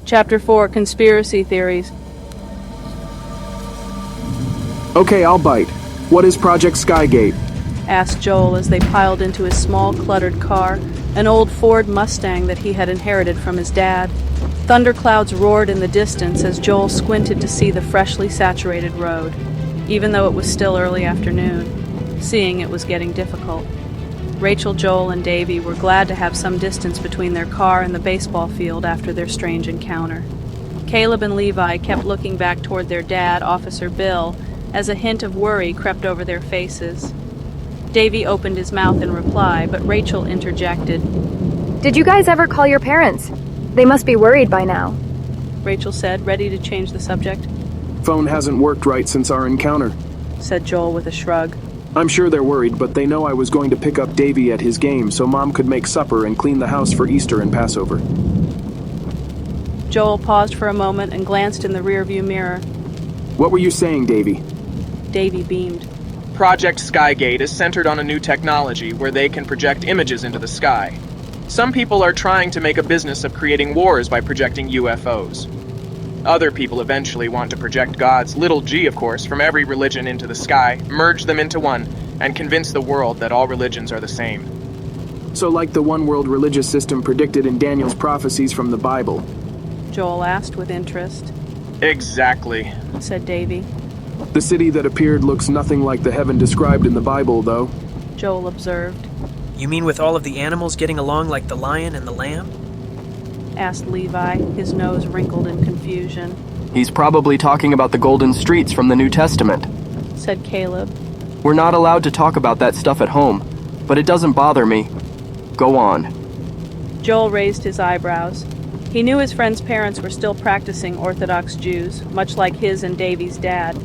Chapter 4, Conspiracy Theories. Okay, I'll bite. What is Project Skygate? Asked Joel as they piled into his small, cluttered car, an old Ford Mustang that he had inherited from his dad. Thunderclouds roared in the distance as Joel squinted to see the freshly saturated road. Even though it was still early afternoon, seeing it was getting difficult. Rachel, Joel, and Davy were glad to have some distance between their car and the baseball field after their strange encounter. Caleb and Levi kept looking back toward their dad, Officer Bill, as a hint of worry crept over their faces. Davy opened his mouth in reply, but Rachel interjected. Did you guys ever call your parents? They must be worried by now. Rachel said, ready to change the subject. Phone hasn't worked right since our encounter, said Joel with a shrug. I'm sure they're worried, but they know I was going to pick up Davy at his game so Mom could make supper and clean the house for Easter and Passover. Joel paused for a moment and glanced in the rearview mirror. What were you saying, Davy? Davy beamed. Project Skygate is centered on a new technology where they can project images into the sky. Some people are trying to make a business of creating wars by projecting UFOs. Other people eventually want to project God's little g, of course, from every religion into the sky, merge them into one, and convince the world that all religions are the same. So like the one-world religious system predicted in Daniel's prophecies from the Bible? Joel asked with interest. Exactly, said Davy. The city that appeared looks nothing like the heaven described in the Bible, though, Joel observed. You mean with all of the animals getting along like the lion and the lamb? Asked Levi, his nose wrinkled in confusion. He's probably talking about the golden streets from the New Testament, said Caleb. We're not allowed to talk about that stuff at home, but it doesn't bother me. Go on. Joel raised his eyebrows. He knew his friend's parents were still practicing Orthodox Jews, much like his and Davy's dad.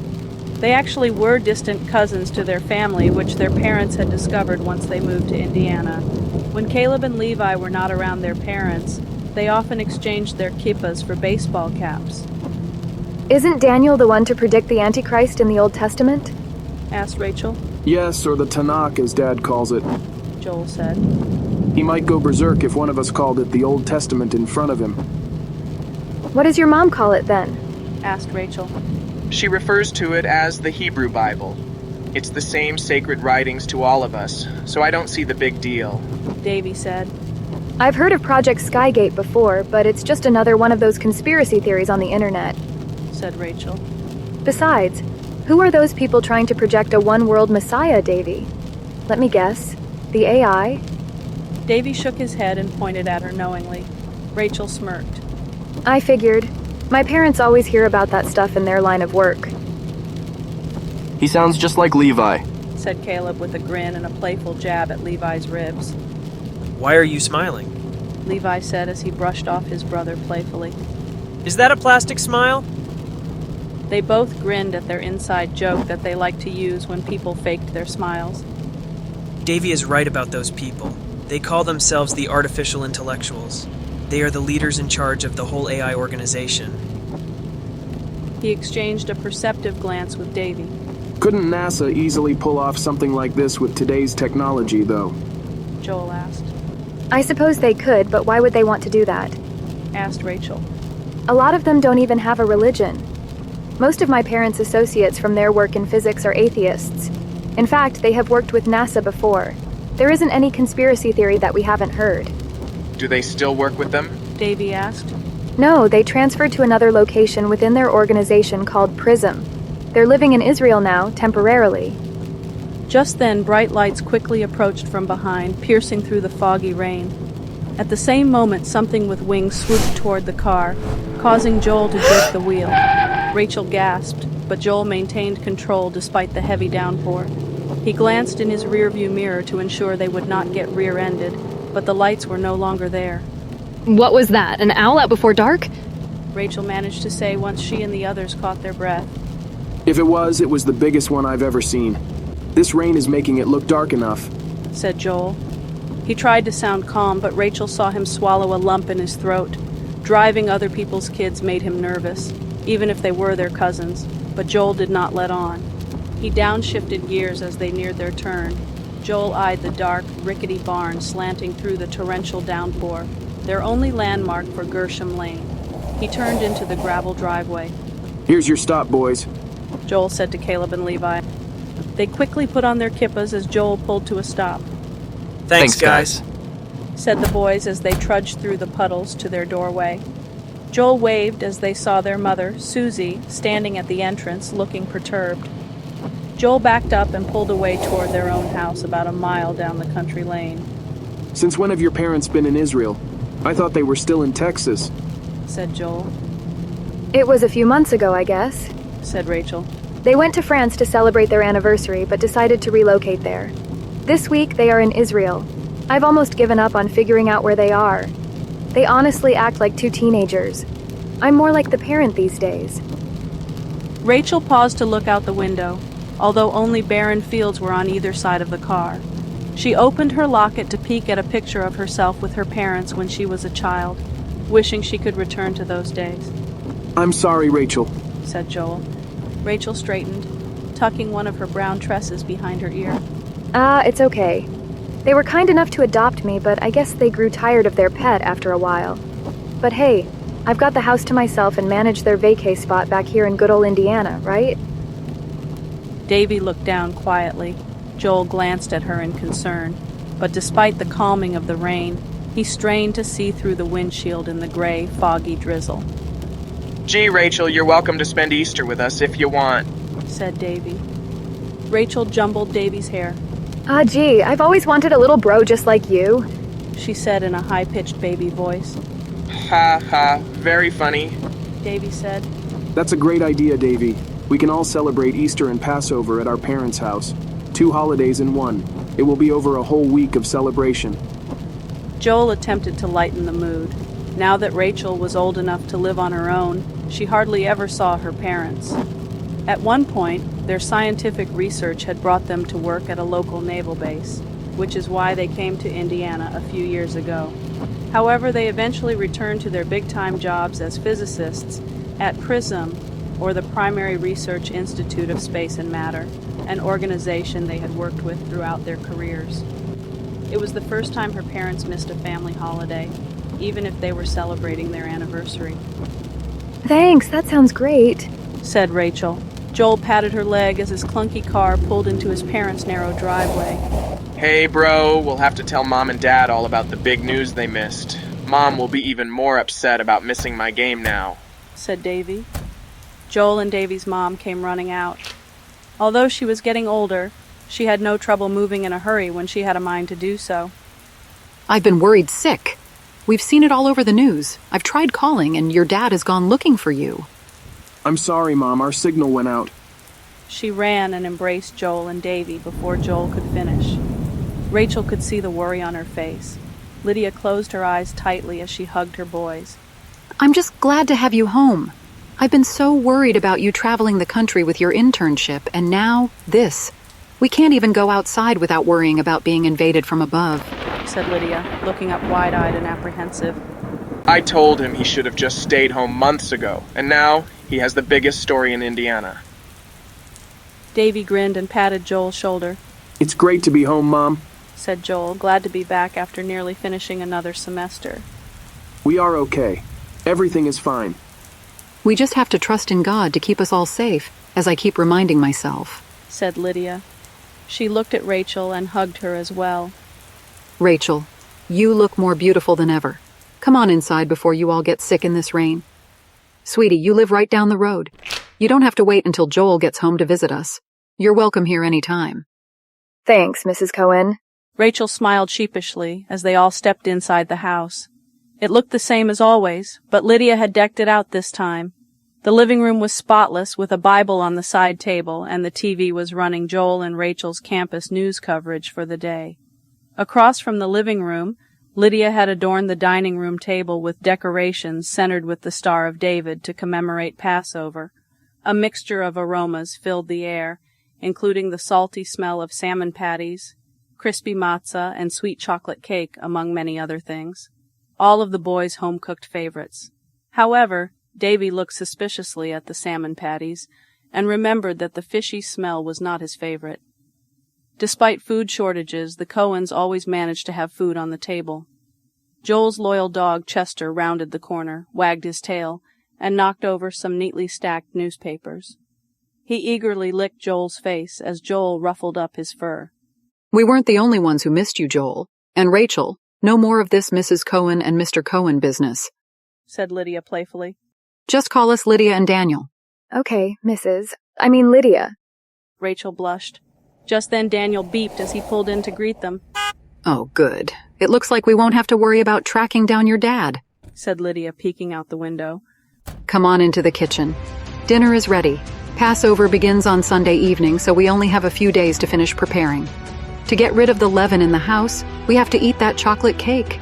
They actually were distant cousins to their family, which their parents had discovered once they moved to Indiana. When Caleb and Levi were not around their parents, they often exchanged their kippas for baseball caps. Isn't Daniel the one to predict the Antichrist in the Old Testament? Asked Rachel. Yes, or the Tanakh, as Dad calls it. Joel said. He might go berserk if one of us called it the Old Testament in front of him. What does your mom call it then? Asked Rachel. She refers to it as the Hebrew Bible. It's the same sacred writings to all of us, so I don't see the big deal. Davy said. I've heard of Project Skygate before, but it's just another one of those conspiracy theories on the internet, said Rachel. Besides, who are those people trying to project a one-world messiah, Davy? Let me guess. The AI? Davy shook his head and pointed at her knowingly. Rachel smirked. I figured. My parents always hear about that stuff in their line of work. He sounds just like Levi, said Caleb with a grin and a playful jab at Levi's ribs. Why are you smiling? Levi said as he brushed off his brother playfully. Is that a plastic smile? They both grinned at their inside joke that they liked to use when people faked their smiles. Davy is right about those people. They call themselves the artificial intellectuals. They are the leaders in charge of the whole AI organization. He exchanged a perceptive glance with Davy. Couldn't NASA easily pull off something like this with today's technology, though? Joel asked. I suppose they could, but why would they want to do that? Asked Rachel. A lot of them don't even have a religion. Most of my parents' associates from their work in physics are atheists. In fact, they have worked with NASA before. There isn't any conspiracy theory that we haven't heard. Do they still work with them? Davy asked. No, they transferred to another location within their organization called PRISM. They're living in Israel now, temporarily. Just then, bright lights quickly approached from behind, piercing through the foggy rain. At the same moment, something with wings swooped toward the car, causing Joel to jerk the wheel. Rachel gasped, but Joel maintained control despite the heavy downpour. He glanced in his rearview mirror to ensure they would not get rear-ended, but the lights were no longer there. What was that, an owl out before dark? Rachel managed to say once she and the others caught their breath. If it was the biggest one I've ever seen. This rain is making it look dark enough, said Joel. He tried to sound calm, but Rachel saw him swallow a lump in his throat. Driving other people's kids made him nervous, even if they were their cousins, but Joel did not let on. He downshifted gears as they neared their turn. Joel eyed the dark, rickety barn slanting through the torrential downpour, their only landmark for Gershom Lane. He turned into the gravel driveway. Here's your stop, boys. Joel said to Caleb and Levi. They quickly put on their kippas as Joel pulled to a stop. Thanks, guys. Said the boys as they trudged through the puddles to their doorway. Joel waved as they saw their mother, Susie, standing at the entrance, looking perturbed. Joel backed up and pulled away toward their own house about a mile down the country lane. Since when have your parents been in Israel? I thought they were still in Texas. Said Joel. It was a few months ago, I guess. Said Rachel. They went to France to celebrate their anniversary, but decided to relocate there. This week, they are in Israel. I've almost given up on figuring out where they are. They honestly act like two teenagers. I'm more like the parent these days. Rachel paused to look out the window, although only barren fields were on either side of the car. She opened her locket to peek at a picture of herself with her parents when she was a child, wishing she could return to those days. I'm sorry, Rachel, said Joel. Rachel straightened, tucking one of her brown tresses behind her ear. It's okay. They were kind enough to adopt me, but I guess they grew tired of their pet after a while. But hey, I've got the house to myself and manage their vacay spot back here in good old Indiana, right? Davy looked down quietly. Joel glanced at her in concern, but despite the calming of the rain, he strained to see through the windshield in the gray, foggy drizzle. Gee, Rachel, you're welcome to spend Easter with us if you want, said Davy. Rachel jumbled Davy's hair. Gee, I've always wanted a little bro just like you, she said in a high-pitched baby voice. Ha ha, very funny, Davy said. That's a great idea, Davy. We can all celebrate Easter and Passover at our parents' house. 2 holidays in one. It will be over a whole week of celebration. Joel attempted to lighten the mood. Now that Rachel was old enough to live on her own, she hardly ever saw her parents. At one point, their scientific research had brought them to work at a local naval base, which is why they came to Indiana a few years ago. However, they eventually returned to their big-time jobs as physicists at PRISM, or the Primary Research Institute of Space and Matter, an organization they had worked with throughout their careers. It was the first time her parents missed a family holiday, even if they were celebrating their anniversary. Thanks, that sounds great, said Rachel. Joel patted her leg as his clunky car pulled into his parents' narrow driveway. Hey, bro, we'll have to tell Mom and Dad all about the big news they missed. Mom will be even more upset about missing my game now, said Davy. Joel and Davy's mom came running out. Although she was getting older, she had no trouble moving in a hurry when she had a mind to do so. I've been worried sick. We've seen it all over the news. I've tried calling, and your dad has gone looking for you. I'm sorry, Mom. Our signal went out. She ran and embraced Joel and Davy before Joel could finish. Rachel could see the worry on her face. Lydia closed her eyes tightly as she hugged her boys. I'm just glad to have you home. I've been so worried about you traveling the country with your internship, and now this. We can't even go outside without worrying about being invaded from above, said Lydia, looking up wide-eyed and apprehensive. I told him he should have just stayed home months ago, and now he has the biggest story in Indiana. Davy grinned and patted Joel's shoulder. It's great to be home, Mom, said Joel, glad to be back after nearly finishing another semester. We are okay. Everything is fine. We just have to trust in God to keep us all safe, as I keep reminding myself, said Lydia. She looked at Rachel and hugged her as well. Rachel, you look more beautiful than ever. Come on inside before you all get sick in this rain. Sweetie, you live right down the road. You don't have to wait until Joel gets home to visit us. You're welcome here any time. Thanks, Mrs. Cohen. Rachel smiled sheepishly as they all stepped inside the house. It looked the same as always, but Lydia had decked it out this time. The living room was spotless, with a Bible on the side table, and the TV was running Joel and Rachel's campus news coverage for the day. Across from the living room, Lydia had adorned the dining room table with decorations centered with the Star of David to commemorate Passover. A mixture of aromas filled the air, including the salty smell of salmon patties, crispy matzah, and sweet chocolate cake, among many other things. All of the boys' home-cooked favorites. However, Davy looked suspiciously at the salmon patties and remembered that the fishy smell was not his favorite. Despite food shortages, the Cohens always managed to have food on the table. Joel's loyal dog, Chester, rounded the corner, wagged his tail, and knocked over some neatly stacked newspapers. He eagerly licked Joel's face as Joel ruffled up his fur. We weren't the only ones who missed you, Joel. And Rachel, no more of this Mrs. Cohen and Mr. Cohen business, said Lydia playfully. Just call us Lydia and Daniel. Okay, Lydia. Rachel blushed. Just then Daniel beeped as he pulled in to greet them. Oh, good. It looks like we won't have to worry about tracking down your dad, said Lydia, peeking out the window. Come on into the kitchen. Dinner is ready. Passover begins on Sunday evening, so we only have a few days to finish preparing. To get rid of the leaven in the house, we have to eat that chocolate cake.